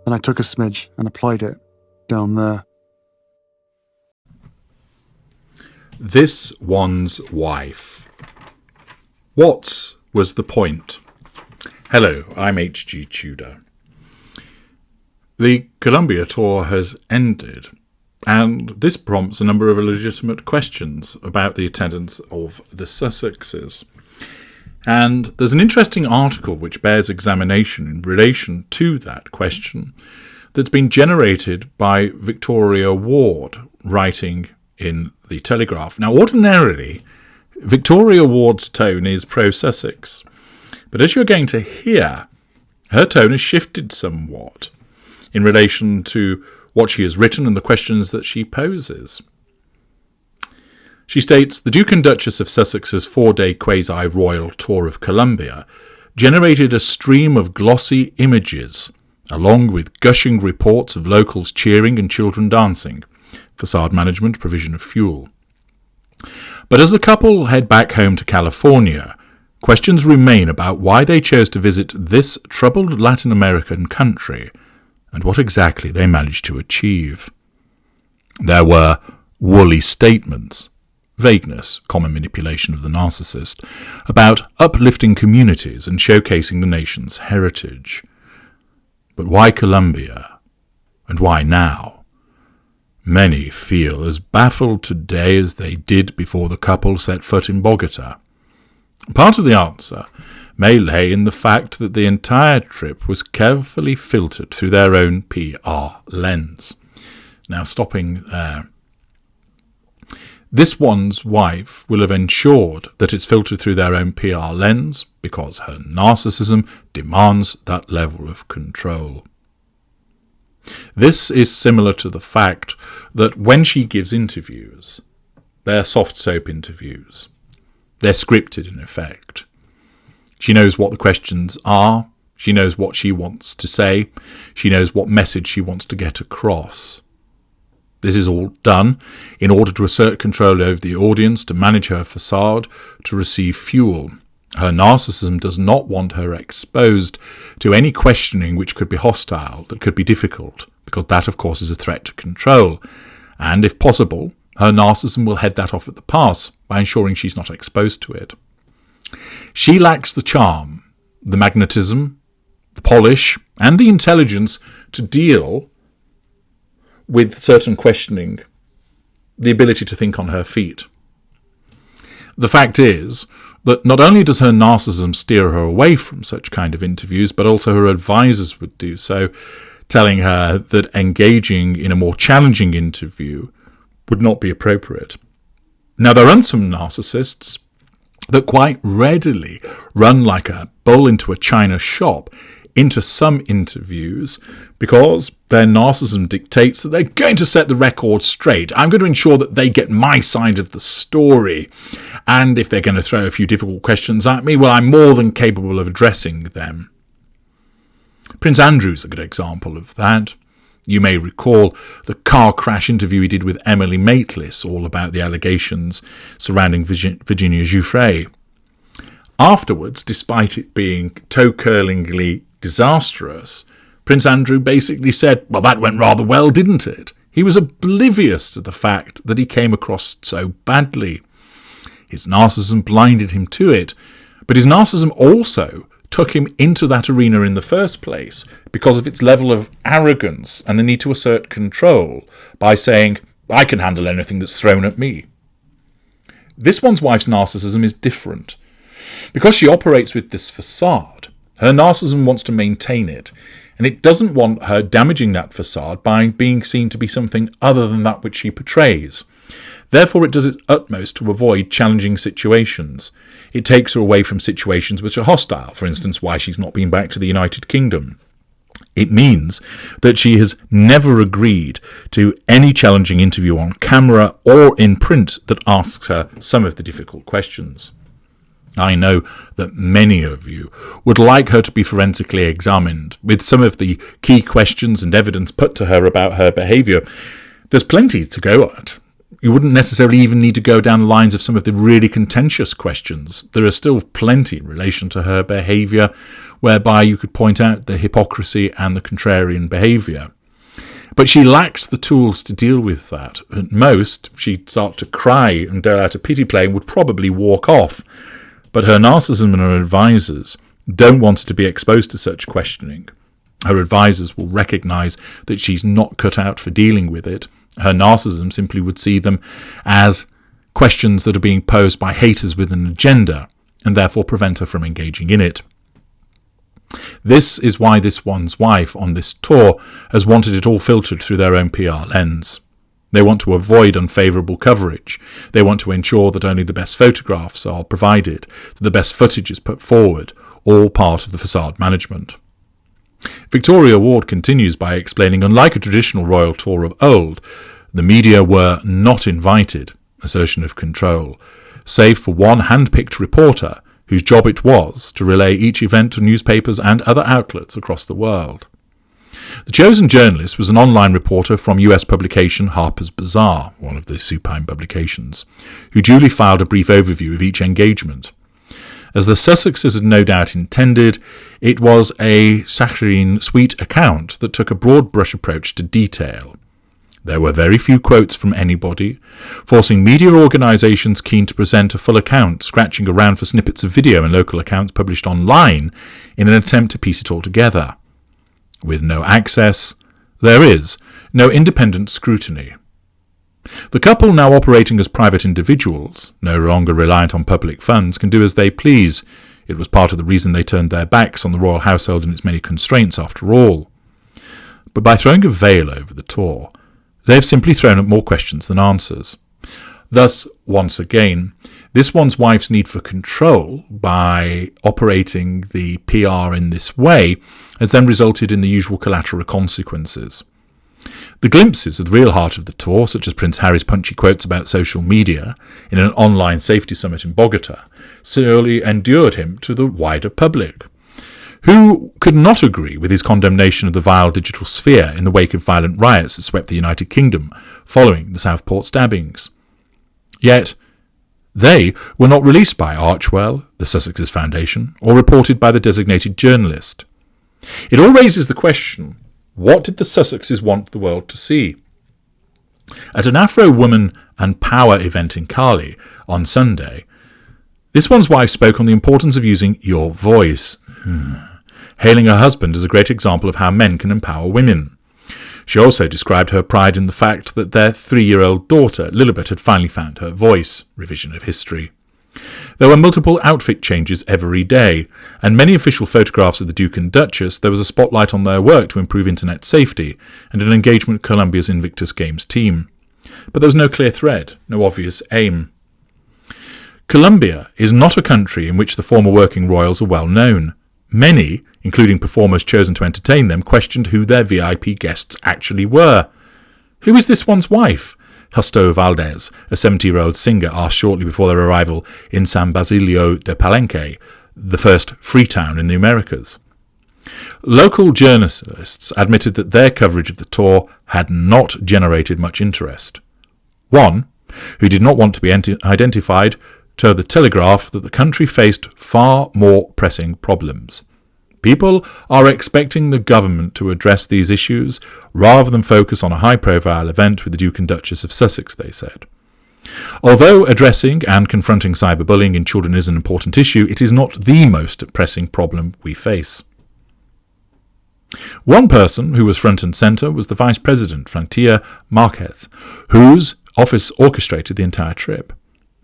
Then I took a smidge and applied it down there. This one's wife. What was the point? Hello, I'm H.G. Tudor. The Colombia tour has ended, and this prompts a number of legitimate questions about the attendance of the Sussexes. And there's an interesting article which bears examination in relation to that question that's been generated by Victoria Ward, writing in The Telegraph. Now, ordinarily, Victoria Ward's tone is pro-Sussex, but as you're going to hear, her tone has shifted somewhat in relation to what she has written and the questions that she poses. She states, the Duke and Duchess of Sussex's 4-day quasi-royal tour of Colombia generated a stream of glossy images, along with gushing reports of locals cheering and children dancing, facade management, provision of fuel. But as the couple head back home to California, questions remain about why they chose to visit this troubled Latin American country and what exactly they managed to achieve. There were woolly statements, vagueness, common manipulation of the narcissist, about uplifting communities and showcasing the nation's heritage. But why Colombia? And why now? Many feel as baffled today as they did before the couple set foot in Bogota. Part of the answer may lay in the fact that the entire trip was carefully filtered through their own PR lens. Now, stopping there. This one's wife will have ensured that it's filtered through their own PR lens because her narcissism demands that level of control. This is similar to the fact that when she gives interviews, they're soft soap interviews. They're scripted in effect. She knows what the questions are. She knows what she wants to say. She knows what message she wants to get across. This is all done in order to assert control over the audience, to manage her facade, to receive fuel. Her narcissism does not want her exposed to any questioning which could be hostile, that could be difficult, because that, of course, is a threat to control. And, if possible, her narcissism will head that off at the pass by ensuring she's not exposed to it. She lacks the charm, the magnetism, the polish, and the intelligence to deal with certain questioning, the ability to think on her feet. The fact is that not only does her narcissism steer her away from such kind of interviews, but also her advisors would do so, telling her that engaging in a more challenging interview would not be appropriate. Now, there are some narcissists that quite readily run like a bull into a china shop into some interviews because their narcissism dictates that they're going to set the record straight. I'm going to ensure that they get my side of the story. And if they're going to throw a few difficult questions at me, well, I'm more than capable of addressing them. Prince Andrew's a good example of that. You may recall the car crash interview he did with Emily Maitlis, all about the allegations surrounding Virginia Giuffre. Afterwards, despite it being toe-curlingly disastrous, Prince Andrew basically said, well, that went rather well, didn't it? He was oblivious to the fact that he came across so badly. His narcissism blinded him to it, but his narcissism also took him into that arena in the first place because of its level of arrogance and the need to assert control by saying, I can handle anything that's thrown at me. This one's wife's narcissism is different. Because she operates with this facade, her narcissism wants to maintain it, and it doesn't want her damaging that facade by being seen to be something other than that which she portrays. Therefore, it does its utmost to avoid challenging situations. It takes her away from situations which are hostile, for instance, why she's not been back to the United Kingdom. It means that she has never agreed to any challenging interview on camera or in print that asks her some of the difficult questions. I know that many of you would like her to be forensically examined, with some of the key questions and evidence put to her about her behaviour. There's plenty to go at. you wouldn't necessarily even need to go down the lines of some of the really contentious questions. There are still plenty in relation to her behaviour whereby you could point out the hypocrisy and the contrarian behaviour. But she lacks the tools to deal with that. At most, she'd start to cry and dare out a pity play and would probably walk off. But her narcissism and her advisors don't want her to be exposed to such questioning. Her advisors will recognise that she's not cut out for dealing with it. Her narcissism simply would see them as questions that are being posed by haters with an agenda, and therefore prevent her from engaging in it. This is why this one's wife on this tour has wanted it all filtered through their own PR lens. They want to avoid unfavourable coverage. They want to ensure that only the best photographs are provided, that the best footage is put forward, all part of the facade management. Victoria Ward continues by explaining, unlike a traditional royal tour of old, the media were not invited, assertion of control, save for one hand-picked reporter whose job it was to relay each event to newspapers and other outlets across the world. The chosen journalist was an online reporter from US publication Harper's Bazaar, one of the supine publications, who duly filed a brief overview of each engagement. As the Sussexes had no doubt intended, it was a saccharine, sweet account that took a broad brush approach to detail. There were very few quotes from anybody, forcing media organisations keen to present a full account, scratching around for snippets of video and local accounts published online in an attempt to piece it all together. With no access, there is no independent scrutiny. The couple, now operating as private individuals, no longer reliant on public funds, can do as they please. It was part of the reason they turned their backs on the royal household and its many constraints, after all. But by throwing a veil over the tour, they have simply thrown up more questions than answers. Thus, once again, this one's wife's need for control by operating the PR in this way has then resulted in the usual collateral consequences. The glimpses of the real heart of the tour, such as Prince Harry's punchy quotes about social media in an online safety summit in Bogota, surely endured him to the wider public. Who could not agree with his condemnation of the vile digital sphere in the wake of violent riots that swept the United Kingdom following the Southport stabbings? Yet, they were not released by Archwell, the Sussexes Foundation, or reported by the designated journalist. It all raises the question, what did the Sussexes want the world to see? At an Afro Woman and Power event in Cali on Sunday, this one's wife spoke on the importance of using your voice, hailing her husband as a great example of how men can empower women. She also described her pride in the fact that their 3-year-old daughter, Lilibet, had finally found her voice, revision of history. There were multiple outfit changes every day, and many official photographs of the Duke and Duchess. There was a spotlight on their work to improve internet safety, and an engagement with Colombia's Invictus Games team. But there was no clear thread, no obvious aim. Colombia is not a country in which the former working royals are well known. Many, including performers chosen to entertain them, questioned who their VIP guests actually were. Who is this one's wife? Justo Valdez, a 70-year-old singer, asked shortly before their arrival in San Basilio de Palenque, the first free town in the Americas. Local journalists admitted that their coverage of the tour had not generated much interest. One, who did not want to be identified, told the Telegraph that the country faced far more pressing problems. People are expecting the government to address these issues rather than focus on a high-profile event with the Duke and Duchess of Sussex, they said. Although addressing and confronting cyberbullying in children is an important issue, it is not the most pressing problem we face. One person who was front and centre was the Vice President, Meghan Markle, whose office orchestrated the entire trip.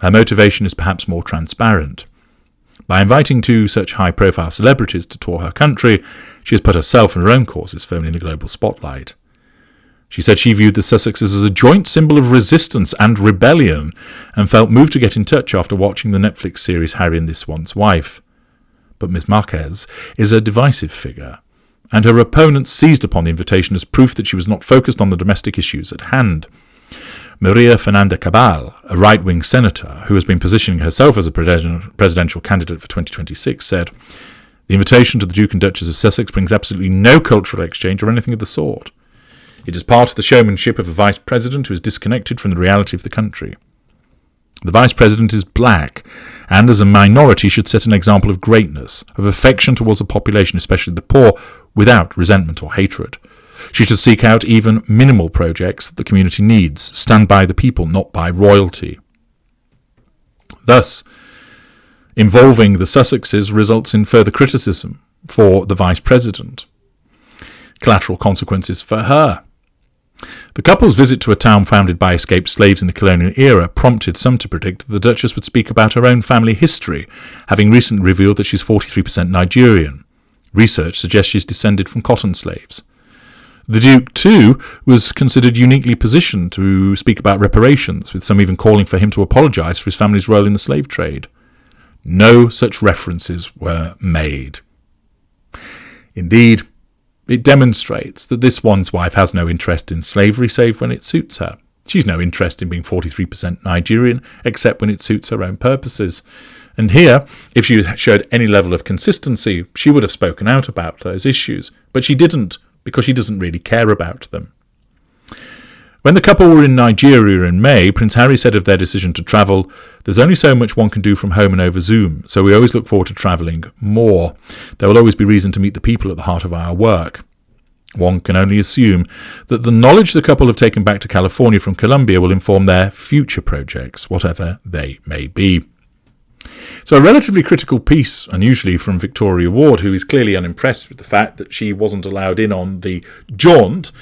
Her motivation is perhaps more transparent. By inviting two such high-profile celebrities to tour her country, she has put herself and her own causes firmly in the global spotlight. She said she viewed the Sussexes as a joint symbol of resistance and rebellion, and felt moved to get in touch after watching the Netflix series Harry and This One's Wife. But Ms. Marquez is a divisive figure, and her opponents seized upon the invitation as proof that she was not focused on the domestic issues at hand. Maria Fernanda Cabal, a right-wing senator who has been positioning herself as a presidential candidate for 2026, said, "The invitation to the Duke and Duchess of Sussex brings absolutely no cultural exchange or anything of the sort. It is part of the showmanship of a vice president who is disconnected from the reality of the country. The vice president is black, and as a minority should set an example of greatness, of affection towards the population, especially the poor, without resentment or hatred. She should seek out even minimal projects that the community needs, stand by the people, not by royalty. Thus, involving the Sussexes results in further criticism for the vice president. Collateral consequences for her. The couple's visit to a town founded by escaped slaves in the colonial era prompted some to predict that the Duchess would speak about her own family history, having recently revealed that she's 43% Nigerian. Research suggests she's descended from cotton slaves. The Duke, too, was considered uniquely positioned to speak about reparations, with some even calling for him to apologise for his family's role in the slave trade. No such references were made. Indeed, it demonstrates that this one's wife has no interest in slavery save when it suits her. She's no interest in being 43% Nigerian except when it suits her own purposes. And here, if she showed any level of consistency, she would have spoken out about those issues. But she didn't, because she doesn't really care about them. When the couple were in Nigeria in May, Prince Harry said of their decision to travel, "There's only so much one can do from home and over Zoom, so we always look forward to travelling more. There will always be reason to meet the people at the heart of our work." One can only assume that the knowledge the couple have taken back to California from Colombia will inform their future projects, whatever they may be. So a relatively critical piece, unusually from Victoria Ward, who is clearly unimpressed with the fact that she wasn't allowed in on the jaunt,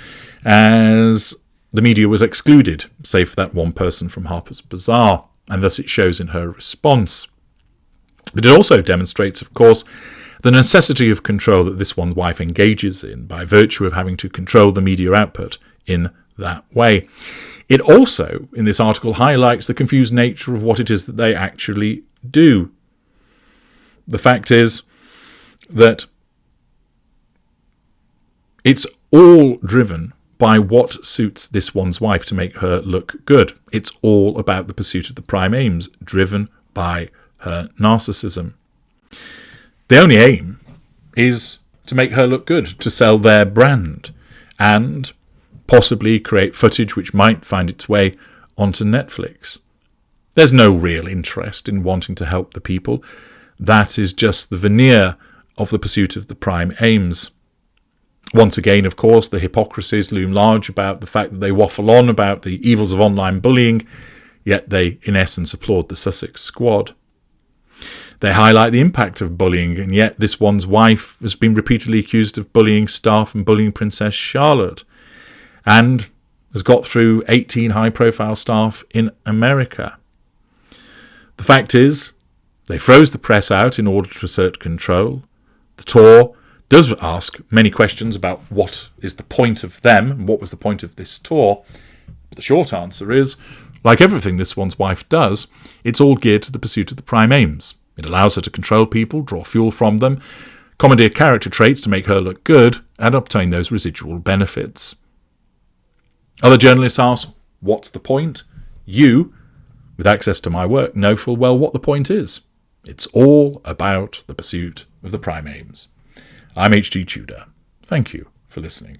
as the media was excluded, save for that one person from Harper's Bazaar, and thus it shows in her response. But it also demonstrates, of course, the necessity of control that this one's wife engages in by virtue of having to control the media output in that way. It also, in this article, highlights the confused nature of what it is that they actually do. The fact is that it's all driven by what suits this one's wife to make her look good. It's all about the pursuit of the prime aims, driven by her narcissism. The only aim is to make her look good, to sell their brand, and possibly create footage which might find its way onto Netflix. There's no real interest in wanting to help the people. That is just the veneer of the pursuit of the prime aims. Once again, of course, the hypocrisies loom large about the fact that they waffle on about the evils of online bullying, yet they, in essence, applaud the Sussex squad. They highlight the impact of bullying, and yet this one's wife has been repeatedly accused of bullying staff and bullying Princess Charlotte, and has got through 18 high-profile staff in America. The fact is, they froze the press out in order to assert control. The tour does ask many questions about what is the point of them, and what was the point of this tour. But the short answer is, like everything this one's wife does, it's all geared to the pursuit of the prime aims. It allows her to control people, draw fuel from them, commandeer character traits to make her look good, and obtain those residual benefits. Other journalists ask, what's the point? You, with access to my work, know full well what the point is. It's all about the pursuit of the prime aims. I'm H.G. Tudor. Thank you for listening.